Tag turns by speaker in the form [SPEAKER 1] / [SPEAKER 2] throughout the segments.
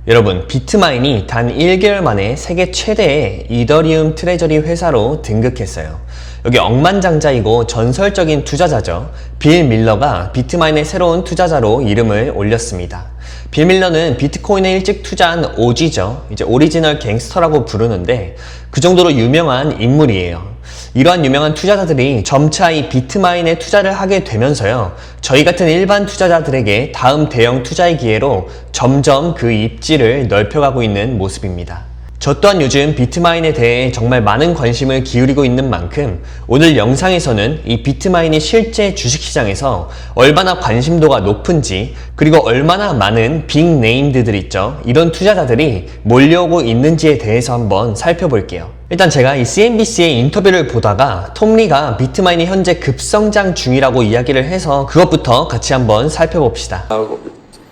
[SPEAKER 1] 여러분, 비트마인이 단 1개월 만에 세계 최대의 이더리움 트레저리 회사로 등극했어요. 여기 억만장자이고 전설적인 투자자죠. 빌 밀러가 비트마인의 새로운 투자자로 이름을 올렸습니다. 빌 밀러는 비트코인에 일찍 투자한 OG죠. 이제 오리지널 갱스터라고 부르는데 그 정도로 유명한 인물이에요. 이러한 유명한 투자자들이 점차 이 비트마인에 투자를 하게 되면서요, 저희 같은 일반 투자자들에게 다음 대형 투자의 기회로 점점 그 입지를 넓혀가고 있는 모습입니다. 저 또한 요즘 비트마인에 대해 정말 많은 관심을 기울이고 있는 만큼 오늘 영상에서는 이 비트마인이 실제 주식시장에서 얼마나 관심도가 높은지, 그리고 얼마나 많은 빅네임들 있죠, 이런 투자자들이 몰려오고 있는지에 대해서 한번 살펴볼게요. 일단 제가 이 CNBC의 인터뷰를 보다가 톰 리가 비트마인이 현재 급성장 중이라고 이야기를 해서 그것부터 같이 한번 살펴봅시다.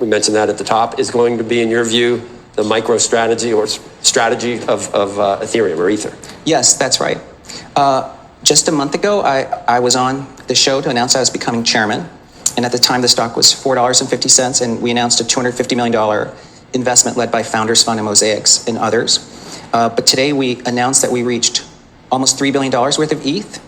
[SPEAKER 2] We mentioned that at the top is going to be, in your view, the micro strategy or strategy of Ethereum or Ether.
[SPEAKER 3] Yes, that's right. Just a month ago, I was on the show to announce I was becoming chairman. And at the time, the stock was $4.50, and we announced a $250 million investment led by Founders Fund and Mosaics and others. But today, we announced that we reached almost $3 billion worth of ETH.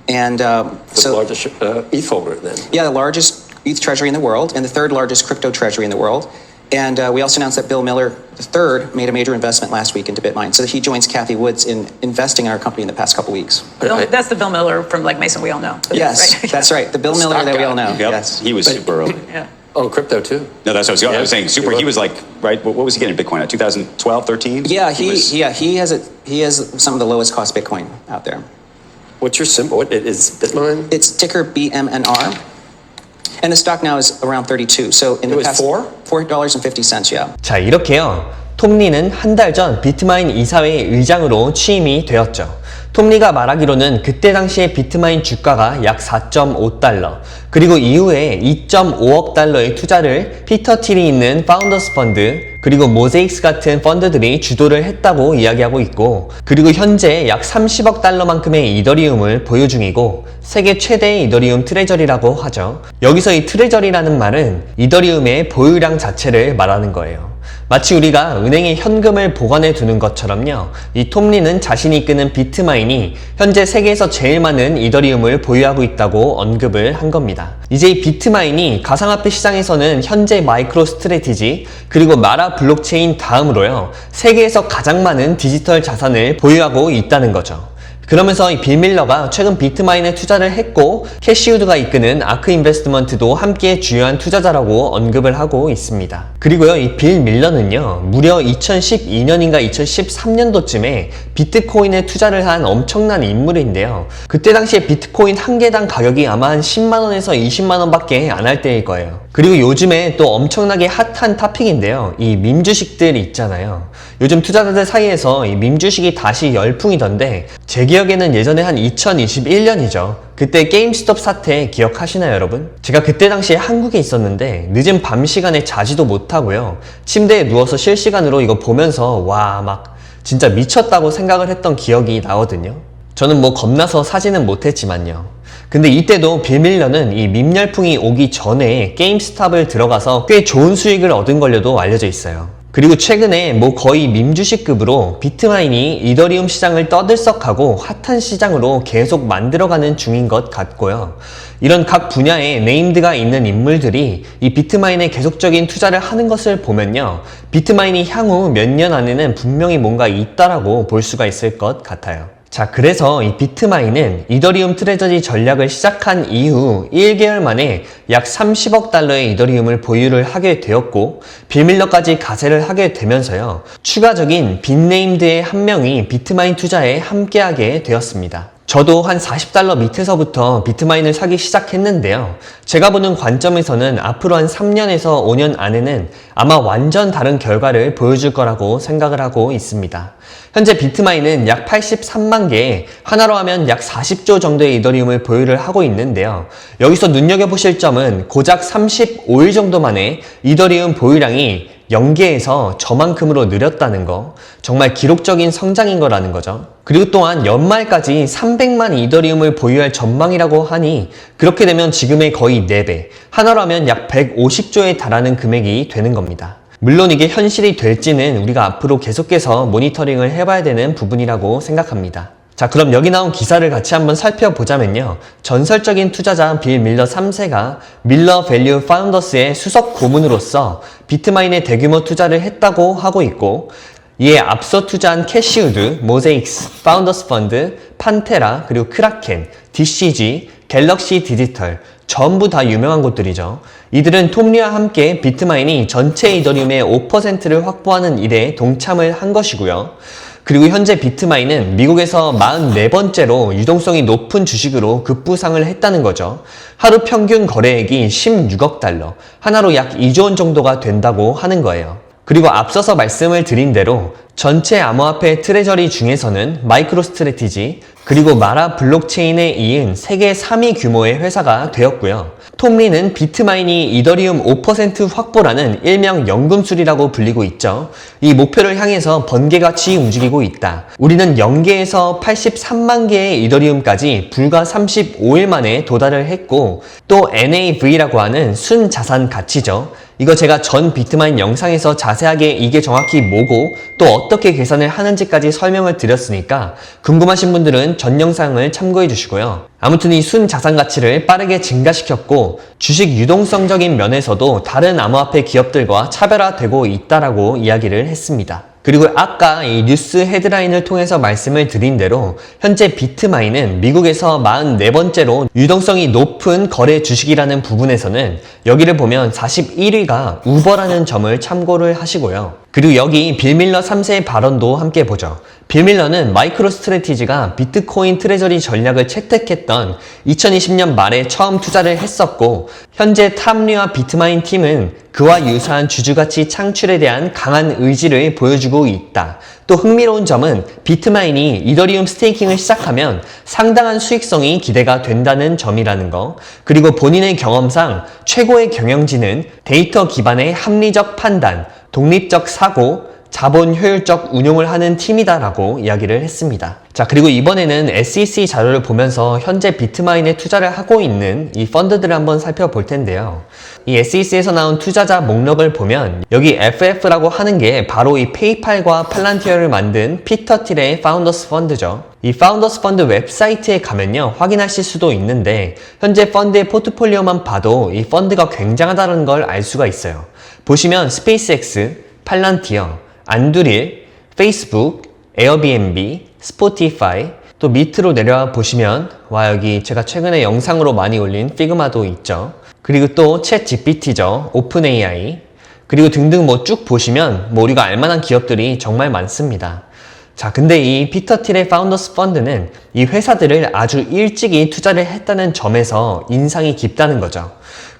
[SPEAKER 3] And
[SPEAKER 2] The largest ETH holder then.
[SPEAKER 3] yeah, the largest ETH treasury in the world and the third largest crypto treasury in the world. And we also announced that Bill Miller III made a major investment last week into BitMine. So he joins Cathie Woods in investing in our company in the past couple weeks.
[SPEAKER 4] That's the Bill Miller from Legg Mason we all know.
[SPEAKER 3] Yes,
[SPEAKER 4] Right.
[SPEAKER 3] that's right. The Bill Miller
[SPEAKER 2] Stock
[SPEAKER 3] that we all
[SPEAKER 2] guy.
[SPEAKER 3] know.
[SPEAKER 5] Yep.
[SPEAKER 3] Yes.
[SPEAKER 5] He was super early.
[SPEAKER 4] Yeah.
[SPEAKER 2] Oh, crypto too.
[SPEAKER 5] No, that's what I was saying. Super.
[SPEAKER 2] Yeah.
[SPEAKER 5] He was like, right? What was he getting in Bitcoin at? 2012, 13?
[SPEAKER 3] Yeah,
[SPEAKER 5] was-
[SPEAKER 3] he has some of the lowest cost Bitcoin out there.
[SPEAKER 2] What's your symbol? What is Bitmine?
[SPEAKER 3] It's ticker BMNR. And the stock now is around 32. So in
[SPEAKER 2] It
[SPEAKER 3] the
[SPEAKER 2] was
[SPEAKER 3] past
[SPEAKER 2] $4?
[SPEAKER 3] $4.50, yeah.
[SPEAKER 1] 자, 이렇게요, 톰 리는 한 달 전 비트마인 이사회 의장으로 취임이 되었죠. 톰 리가 말하기로는 그때 당시에 비트마인 주가가 약 4.5달러, 그리고 이후에 2.5억 달러의 투자를 피터 틸이 있는 파운더스 펀드, 그리고 모제익스 같은 펀드들이 주도를 했다고 이야기하고 있고, 그리고 현재 약 30억 달러만큼의 이더리움을 보유 중이고 세계 최대의 이더리움 트레저리라고 하죠. 여기서 이 트레저리라는 말은 이더리움의 보유량 자체를 말하는 거예요. 마치 우리가 은행에 현금을 보관해 두는 것처럼요, 이 톰 리는 자신이 이끄는 비트마인이 현재 세계에서 제일 많은 이더리움을 보유하고 있다고 언급을 한 겁니다. 이제 이 비트마인이 가상화폐 시장에서는 현재 마이크로 스트래티지, 그리고 마라 블록체인 다음으로요, 세계에서 가장 많은 디지털 자산을 보유하고 있다는 거죠. 그러면서 이 빌 밀러가 최근 비트마인에 투자를 했고, 캐시우드가 이끄는 아크 인베스트먼트도 함께 주요한 투자자라고 언급을 하고 있습니다. 그리고요, 이 빌 밀러는요, 무려 2012년인가 2013년도쯤에 비트코인에 투자를 한 엄청난 인물인데요, 그때 당시에 비트코인 한 개당 가격이 아마 한 10만원에서 20만원 밖에 안 할 때일 거예요. 그리고 요즘에 또 엄청나게 핫한 토픽인데요, 이 밈주식들 있잖아요. 요즘 투자자들 사이에서 이 밈주식이 다시 열풍이던데, 제 기억에는 예전에 한 2021년이죠. 그때 게임스톱 사태 기억하시나요, 여러분? 제가 그때 당시에 한국에 있었는데 늦은 밤 시간에 자지도 못하고요, 침대에 누워서 실시간으로 이거 보면서 와, 막 진짜 미쳤다고 생각을 했던 기억이 나거든요. 저는 뭐 겁나서 사지는 못했지만요. 근데 이때도 빌 밀러는 이 밈 열풍이 오기 전에 게임스톱을 들어가서 꽤 좋은 수익을 얻은 걸로도 알려져 있어요. 그리고 최근에 뭐 거의 밈주식급으로 비트마인이 이더리움 시장을 떠들썩하고 핫한 시장으로 계속 만들어가는 중인 것 같고요. 이런 각 분야에 네임드가 있는 인물들이 이 비트마인에 계속적인 투자를 하는 것을 보면요, 비트마인이 향후 몇 년 안에는 분명히 뭔가 있다라고 볼 수가 있을 것 같아요. 자, 그래서 이 비트마인은 이더리움 트레저리 전략을 시작한 이후 1개월 만에 약 30억 달러의 이더리움을 보유를 하게 되었고, 빌 밀러까지 가세를 하게 되면서요, 추가적인 빅네임드의 한 명이 비트마인 투자에 함께하게 되었습니다. 저도 한 40달러 밑에서부터 비트마인을 사기 시작했는데요, 제가 보는 관점에서는 앞으로 한 3년에서 5년 안에는 아마 완전 다른 결과를 보여줄 거라고 생각을 하고 있습니다. 현재 비트마인은 약 83만 개의, 하나로 하면 약 40조 정도의 이더리움을 보유를 하고 있는데요, 여기서 눈여겨보실 점은 고작 35일 정도 만에 이더리움 보유량이 0개에서 저만큼으로 늘었다는 거, 정말 기록적인 성장인 거라는 거죠. 그리고 또한 연말까지 300만 이더리움을 보유할 전망이라고 하니, 그렇게 되면 지금의 거의 4배, 하나로 하면 약 150조에 달하는 금액이 되는 겁니다. 물론 이게 현실이 될지는 우리가 앞으로 계속해서 모니터링을 해봐야 되는 부분이라고 생각합니다. 자, 그럼 여기 나온 기사를 같이 한번 살펴보자면요. 전설적인 투자자 빌 밀러 3세가 밀러 밸류 파운더스의 수석 고문으로서 비트마인에 대규모 투자를 했다고 하고 있고, 이에 앞서 투자한 캐시우드, 모제익스, 파운더스 펀드, 판테라, 그리고 크라켄, DCG, 갤럭시 디지털 전부 다 유명한 곳들이죠. 이들은 톱니와 함께 비트마인이 전체 이더리움의 5%를 확보하는 일에 동참을 한 것이고요. 그리고 현재 비트마인은 미국에서 44번째로 유동성이 높은 주식으로 급부상을 했다는 거죠. 하루 평균 거래액이 16억 달러, 하나로 약 2조 원 정도가 된다고 하는 거예요. 그리고 앞서서 말씀을 드린 대로 전체 암호화폐 트레저리 중에서는 마이크로 스트래티지, 그리고 마라 블록체인에 이은 세계 3위 규모의 회사가 되었고요. 톱니는 비트마인이 이더리움 5% 확보라는 일명 연금술이라고 불리고 있죠. 이 목표를 향해서 번개같이 움직이고 있다. 우리는 0개에서 83만 개의 이더리움까지 불과 35일 만에 도달을 했고, 또 NAV라고 하는 순자산 가치죠. 이거 제가 전 비트마인 영상에서 자세하게 이게 정확히 뭐고 또 어떻게 계산을 하는지까지 설명을 드렸으니까 궁금하신 분들은 전 영상을 참고해 주시고요. 아무튼 이 순자산 가치를 빠르게 증가시켰고 주식 유동성적인 면에서도 다른 암호화폐 기업들과 차별화되고 있다라고 이야기를 했습니다. 그리고 아까 이 뉴스 헤드라인을 통해서 말씀을 드린 대로 현재 비트마인은 미국에서 44번째로 유동성이 높은 거래 주식이라는 부분에서는 여기를 보면 41위가 우버라는 점을 참고를 하시고요. 그리고 여기 빌 밀러 3세의 발언도 함께 보죠. 빌 밀러는 마이크로 스트래티지가 비트코인 트레저리 전략을 채택했던 2020년 말에 처음 투자를 했었고, 현재 탑리와 비트마인 팀은 그와 유사한 주주가치 창출에 대한 강한 의지를 보여주고 있다. 또 흥미로운 점은 비트마인이 이더리움 스테이킹을 시작하면 상당한 수익성이 기대가 된다는 점이라는 거, 그리고 본인의 경험상 최고의 경영진은 데이터 기반의 합리적 판단, 독립적 사고, 자본 효율적 운용을 하는 팀이다라고 이야기를 했습니다. 자, 그리고 이번에는 SEC 자료를 보면서 현재 비트마인에 투자를 하고 있는 이 펀드들을 한번 살펴볼 텐데요. 이 SEC에서 나온 투자자 목록을 보면 여기 FF라고 하는 게 바로 이 페이팔과 팔란티어를 만든 피터 틸의 파운더스 펀드죠. 이 파운더스 펀드 웹사이트에 가면요, 확인하실 수도 있는데 현재 펀드의 포트폴리오만 봐도 이 펀드가 굉장하다는 걸 알 수가 있어요. 보시면 스페이스X, 팔란티어, 안두릴, 페이스북, 에어비앤비, 스포티파이, 또 밑으로 내려와 보시면 여기 제가 최근에 영상으로 많이 올린 피그마도 있죠. 그리고 또 챗 GPT죠. 오픈 AI, 그리고 등등 쭉 보시면 우리가 알만한 기업들이 정말 많습니다. 자, 근데 이 피터 틸의 파운더스 펀드는 이 회사들을 아주 일찍이 투자를 했다는 점에서 인상이 깊다는 거죠.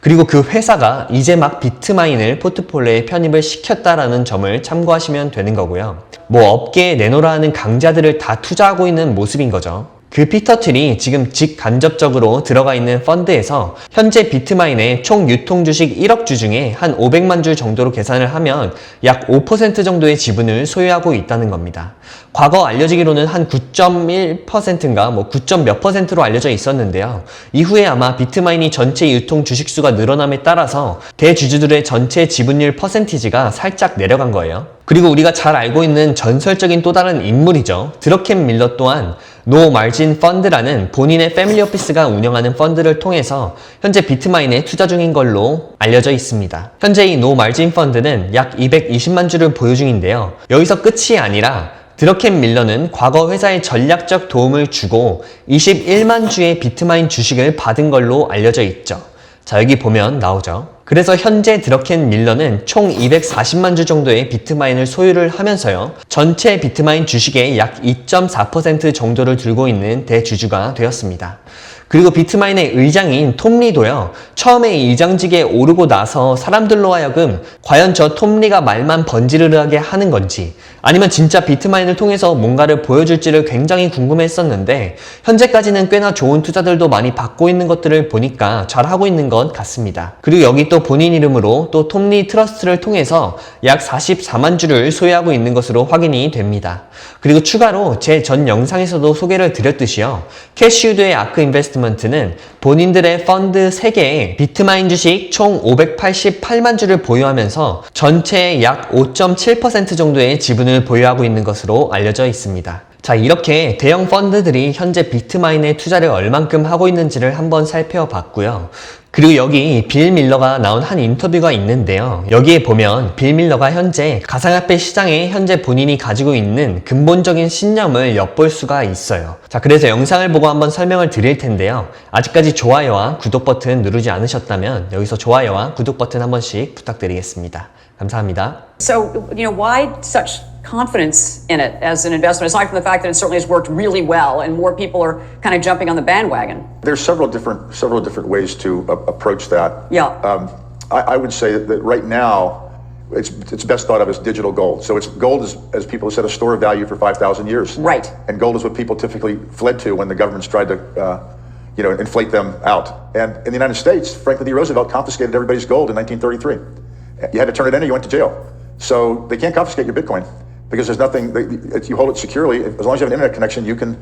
[SPEAKER 1] 그리고 그 회사가 이제 막 비트마인을 포트폴리오에 편입을 시켰다라는 점을 참고하시면 되는 거고요. 업계에 내놓으라 하는 강자들을 다 투자하고 있는 모습인 거죠. 그 피터 틸이 지금 직간접적으로 들어가 있는 펀드에서 현재 비트마인의 총 유통 주식 1억 주 중에 한 500만 주 정도로 계산을 하면 약 5% 정도의 지분을 소유하고 있다는 겁니다. 과거 알려지기로는 한 9.1%인가 9점 몇 %로 알려져 있었는데요. 이후에 아마 비트마인이 전체 유통 주식수가 늘어남에 따라서 대주주들의 전체 지분율 퍼센티지가 살짝 내려간 거예요. 그리고 우리가 잘 알고 있는 전설적인 또 다른 인물이죠. 드러켄 밀러 또한 노 마진 펀드라는 본인의 패밀리 오피스가 운영하는 펀드를 통해서 현재 비트마인에 투자 중인 걸로 알려져 있습니다. 현재 이 노 마진 펀드는 약 220만 주를 보유 중인데요. 여기서 끝이 아니라 드러켄 밀러는 과거 회사에 전략적 도움을 주고 21만 주의 비트마인 주식을 받은 걸로 알려져 있죠. 자, 여기 보면 나오죠. 그래서 현재 드러켄 밀러는 총 240만 주 정도의 비트마인을 소유를 하면서요, 전체 비트마인 주식의 약 2.4% 정도를 들고 있는 대주주가 되었습니다. 그리고 비트마인의 의장인 톱리도요, 처음에 의장직에 오르고 나서 사람들로 하여금 과연 저 톱리가 말만 번지르르하게 하는 건지 아니면 진짜 비트마인을 통해서 뭔가를 보여줄지를 굉장히 궁금했었는데 현재까지는 꽤나 좋은 투자들도 많이 받고 있는 것들을 보니까 잘하고 있는 것 같습니다. 그리고 여기 또 본인 이름으로 또 톱리 트러스트를 통해서 약 44만 주를 소유하고 있는 것으로 확인이 됩니다. 그리고 추가로 제 전 영상에서도 소개를 드렸듯이요, 캐시우드의 아크 인베스트먼트 인베스트먼트는 본인들의 펀드 3개에 비트마인 주식 총 588만 주를 보유하면서 전체의 약 5.7% 정도의 지분을 보유하고 있는 것으로 알려져 있습니다. 자, 이렇게 대형 펀드들이 현재 비트마인에 투자를 얼만큼 하고 있는지를 한번 살펴봤고요. 그리고 여기 빌 밀러가 나온 한 인터뷰가 있는데요. 여기에 보면 빌 밀러가 현재 가상화폐 시장에 현재 본인이 가지고 있는 근본적인 신념을 엿볼 수가 있어요. 자, 그래서 영상을 보고 한번 설명을 드릴 텐데요. 아직까지 좋아요와 구독 버튼 누르지 않으셨다면 여기서 좋아요와 구독 버튼 한 번씩 부탁드리겠습니다. 감사합니다.
[SPEAKER 6] So, why such confidence in it as an investment, aside from the fact that it certainly has worked really well and more people are kind of jumping on the bandwagon?
[SPEAKER 7] There's several different ways to approach that.
[SPEAKER 6] Yeah.
[SPEAKER 7] I would say that right now, it's best thought of as digital gold. So gold is, as people have said, a store of value for 5,000 years.
[SPEAKER 6] Right.
[SPEAKER 7] And gold is what people typically fled to when the governments tried to, inflate them out. And in the United States, Franklin D. Roosevelt confiscated everybody's gold in 1933. You had to turn it in or you went to jail. So they can't confiscate your Bitcoin because there's nothing. You hold it securely. As long as you have an internet connection, you can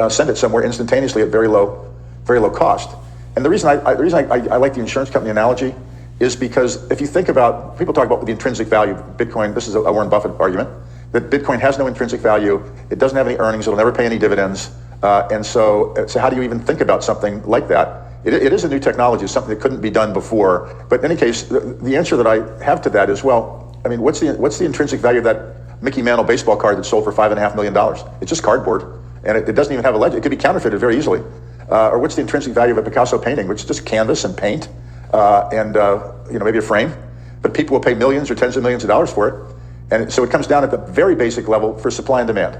[SPEAKER 7] send it somewhere instantaneously at very low cost. And the reason I like the insurance company analogy is because if you think about, people talk about the intrinsic value of Bitcoin. This is a Warren Buffett argument that Bitcoin has no intrinsic value. It doesn't have any earnings. It'll never pay any dividends. And so how do you even think about something like that? It is a new technology. It's something that couldn't be done before. But in any case, the answer that I have to that is, well, I mean, what's the intrinsic value of that Mickey Mantle baseball card that sold for $5.5 million? It's just cardboard, and it doesn't even have a legend. It could be counterfeited very easily. Or what's the intrinsic value of a Picasso painting, which is just canvas and paint, and maybe a frame, but people will pay millions or tens of millions of dollars for it. And so it comes down at the very basic level for supply and demand.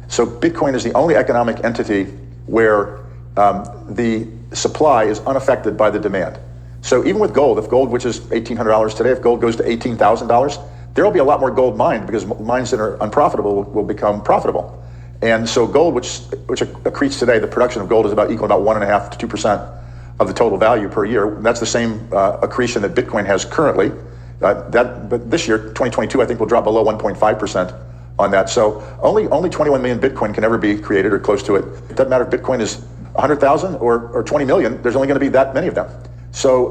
[SPEAKER 7] So Bitcoin is the only economic entity where the supply is unaffected by the demand. So even with gold, if gold, which is $1,800 today, if gold goes to $18,000, there will be a lot more gold mined because mines that are unprofitable will become profitable. And so gold, which accretes today, the production of gold is about 1.5% to 2% of the total value per year. That's the same accretion that Bitcoin has currently. But this year, 2022, I think will drop below 1.5% on that. So only 21 million Bitcoin can ever be created or close to it. It doesn't matter if Bitcoin is 100,000 or 20 million, there's only going to be that many of them. So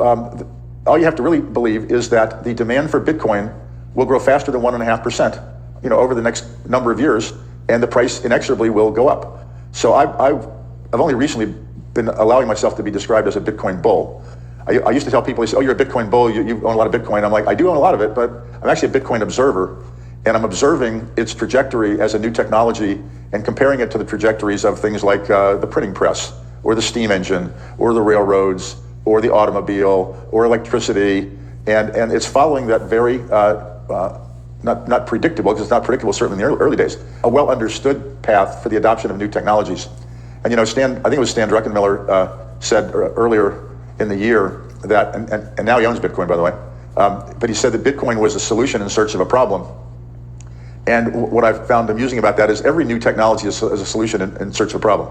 [SPEAKER 7] all you have to really believe is that the demand for Bitcoin will grow faster than 1.5%, over the next number of years, and the price inexorably will go up. So I've only recently been allowing myself to be described as a Bitcoin bull. I used to tell people, they say, oh, you're a Bitcoin bull, you own a lot of Bitcoin. I'm like, I do own a lot of it, but I'm actually a Bitcoin observer, and I'm observing its trajectory as a new technology and comparing it to the trajectories of things like the printing press, or the steam engine, or the railroads, or the automobile, or electricity, and it's following that very, not predictable, because it's not predictable certainly in the early days, a well understood path for the adoption of new technologies. And I think it was Stan Druckenmiller said earlier in the year that, and now he owns Bitcoin, by the way, but he said that Bitcoin was a solution in search of a problem. And what I've found amusing about that is every new technology is a solution in search of a problem.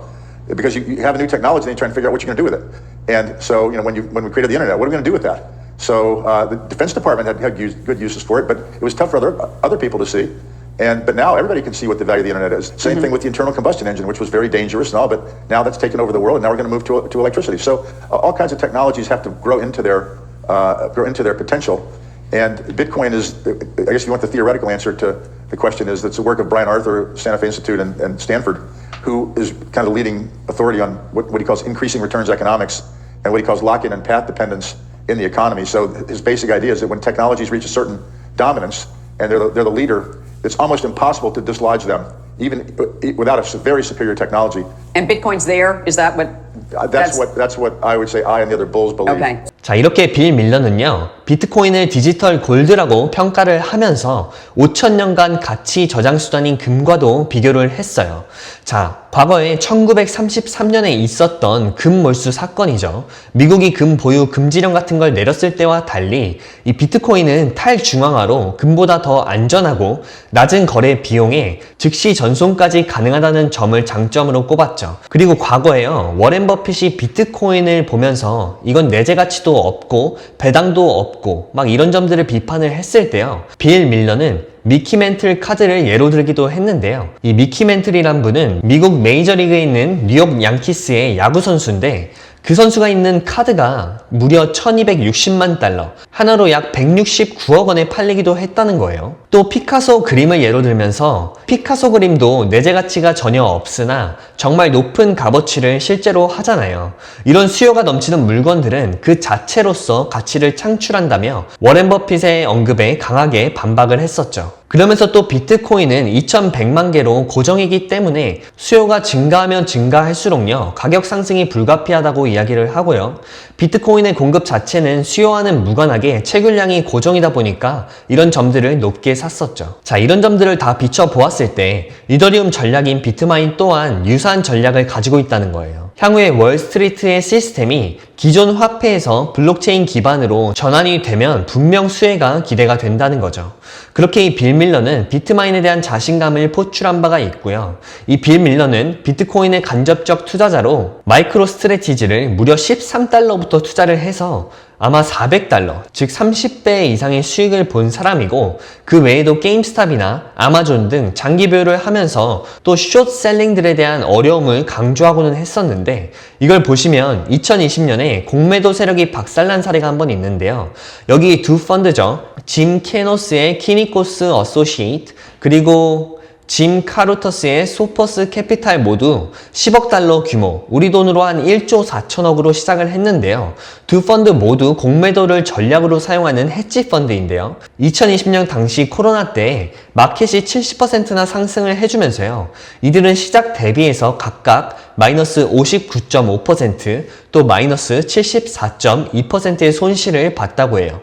[SPEAKER 7] Because you have a new technology, then you try and figure out what you're going to do with it. And so, when we created the internet, what are we going to do with that? So the Defense Department had good uses for it, but it was tough for other people to see. But now everybody can see what the value of the internet is. Same thing with the internal combustion engine, which was very dangerous and all, but now that's taken over the world, and now we're going to move to electricity. So all kinds of technologies have to grow into their potential. And Bitcoin is, I guess if you want the theoretical answer to the question, is it's the work of Brian Arthur, Santa Fe Institute, and Stanford, who is kind of leading authority on what he calls increasing returns economics and what he calls lock-in and path dependence in the economy. So his basic idea is that when technologies reach a certain dominance and they're the leader, it's almost impossible to dislodge them, even without a very superior technology.
[SPEAKER 6] And Bitcoin's there? Is that what?
[SPEAKER 7] That's what I would say I and the other bulls believe.
[SPEAKER 6] Okay.
[SPEAKER 1] 자, 이렇게 빌 밀러는요, 비트코인을 디지털 골드라고 평가를 하면서 5,000년간 가치 저장 수단인 금과도 비교를 했어요. 자, 과거에 1933년에 있었던 금 몰수 사건이죠. 미국이 금 보유 금지령 같은 걸 내렸을 때와 달리 이 비트코인은 탈중앙화로 금보다 더 안전하고 낮은 거래 비용에 즉시 전송까지 가능하다는 점을 장점으로 꼽았죠. 그리고 과거에요, 워렌 버핏이 비트코인을 보면서 이건 내재 가치도 없고 배당도 없고 막 이런 점들을 비판을 했을 때요, 빌 밀러는 미키 멘틀 카드를 예로 들기도 했는데요. 이 미키 멘틀이란 분은 미국 메이저리그에 있는 뉴욕 양키스의 야구 선수인데 그 선수가 있는 카드가 무려 1260만 달러, 하나로 약 169억 원에 팔리기도 했다는 거예요. 또 피카소 그림을 예로 들면서 피카소 그림도 내재 가치가 전혀 없으나 정말 높은 값어치를 실제로 하잖아요. 이런 수요가 넘치는 물건들은 그 자체로서 가치를 창출한다며 워렌 버핏의 언급에 강하게 반박을 했었죠. 그러면서 또 비트코인은 2100만 개로 고정이기 때문에 수요가 증가하면 증가할수록요 가격 상승이 불가피하다고 이야기를 하고요. 비트코인의 공급 자체는 수요와는 무관하게 채굴량이 고정이다 보니까 이런 점들을 높게 샀었죠. 자, 이런 점들을 다 비춰보았을 때 이더리움 전략인 비트마인 또한 유사한 전략을 가지고 있다는 거예요. 향후에 월스트리트의 시스템이 기존 화폐에서 블록체인 기반으로 전환이 되면 분명 수혜가 기대가 된다는 거죠. 그렇게 이 빌 밀러는 비트마인에 대한 자신감을 포출한 바가 있고요. 이 빌 밀러는 비트코인의 간접적 투자자로 마이크로 스트레티지를 무려 13달러부터 투자를 해서 아마 400달러, 즉 30배 이상의 수익을 본 사람이고 그 외에도 게임스탑이나 아마존 등 장기 보유를 하면서 또 숏셀링들에 대한 어려움을 강조하고는 했었는데 이걸 보시면 2020년에 공매도 세력이 박살난 사례가 한 번 있는데요. 여기 두 펀드죠. 짐 캐노스의 키니코스 어소시에이트 그리고 짐 카루터스의 소퍼스 캐피탈 모두 10억 달러 규모, 우리 돈으로 한 1조 4천억으로 시작을 했는데요. 두 펀드 모두 공매도를 전략으로 사용하는 헤지 펀드인데요. 2020년 당시 코로나 때 마켓이 70%나 상승을 해주면서요. 이들은 시작 대비해서 각각 마이너스 59.5%, 또 마이너스 74.2%의 손실을 봤다고 해요.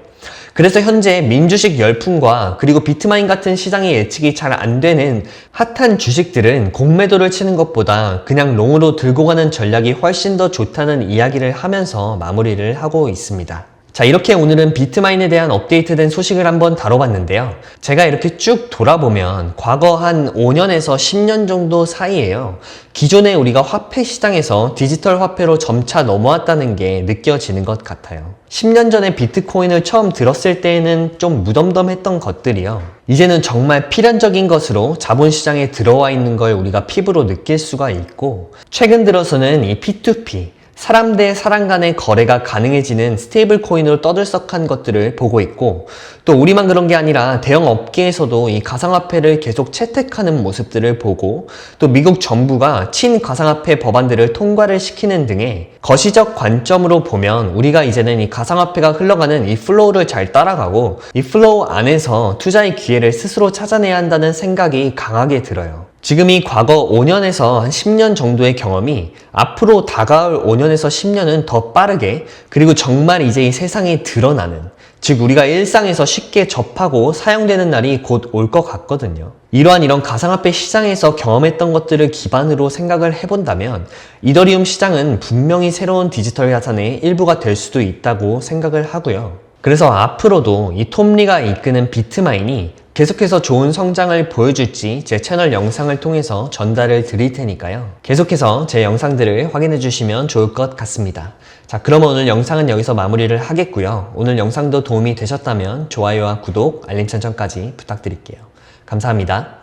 [SPEAKER 1] 그래서 현재 민주식 열풍과 그리고 비트마인 같은 시장의 예측이 잘 안 되는 핫한 주식들은 공매도를 치는 것보다 그냥 롱으로 들고 가는 전략이 훨씬 더 좋다는 이야기를 하면서 마무리를 하고 있습니다. 자, 이렇게 오늘은 비트마인에 대한 업데이트된 소식을 한번 다뤄봤는데요. 제가 이렇게 쭉 돌아보면 과거 한 5년에서 10년 정도 사이에요. 기존에 우리가 화폐 시장에서 디지털 화폐로 점차 넘어왔다는 게 느껴지는 것 같아요. 10년 전에 비트코인을 처음 들었을 때에는 좀 무덤덤했던 것들이요. 이제는 정말 필연적인 것으로 자본시장에 들어와 있는 걸 우리가 피부로 느낄 수가 있고, 최근 들어서는 이 P2P, 사람 대 사람 간의 거래가 가능해지는 스테이블 코인으로 떠들썩한 것들을 보고 있고, 또 우리만 그런 게 아니라 대형 업계에서도 이 가상화폐를 계속 채택하는 모습들을 보고, 또 미국 정부가 친가상화폐 법안들을 통과를 시키는 등의 거시적 관점으로 보면 우리가 이제는 이 가상화폐가 흘러가는 이 플로우를 잘 따라가고 이 플로우 안에서 투자의 기회를 스스로 찾아내야 한다는 생각이 강하게 들어요. 지금 이 과거 5년에서 한 10년 정도의 경험이 앞으로 다가올 5년에서 10년은 더 빠르게, 그리고 정말 이제 이 세상에 드러나는, 즉 우리가 일상에서 쉽게 접하고 사용되는 날이 곧 올 것 같거든요. 이런 가상화폐 시장에서 경험했던 것들을 기반으로 생각을 해본다면 이더리움 시장은 분명히 새로운 디지털 자산의 일부가 될 수도 있다고 생각을 하고요. 그래서 앞으로도 이 톰 리가 이끄는 비트마인이 계속해서 좋은 성장을 보여줄지 제 채널 영상을 통해서 전달을 드릴 테니까요. 계속해서 제 영상들을 확인해 주시면 좋을 것 같습니다. 자, 그럼 오늘 영상은 여기서 마무리를 하겠고요. 오늘 영상도 도움이 되셨다면 좋아요와 구독, 알림 설정까지 부탁드릴게요. 감사합니다.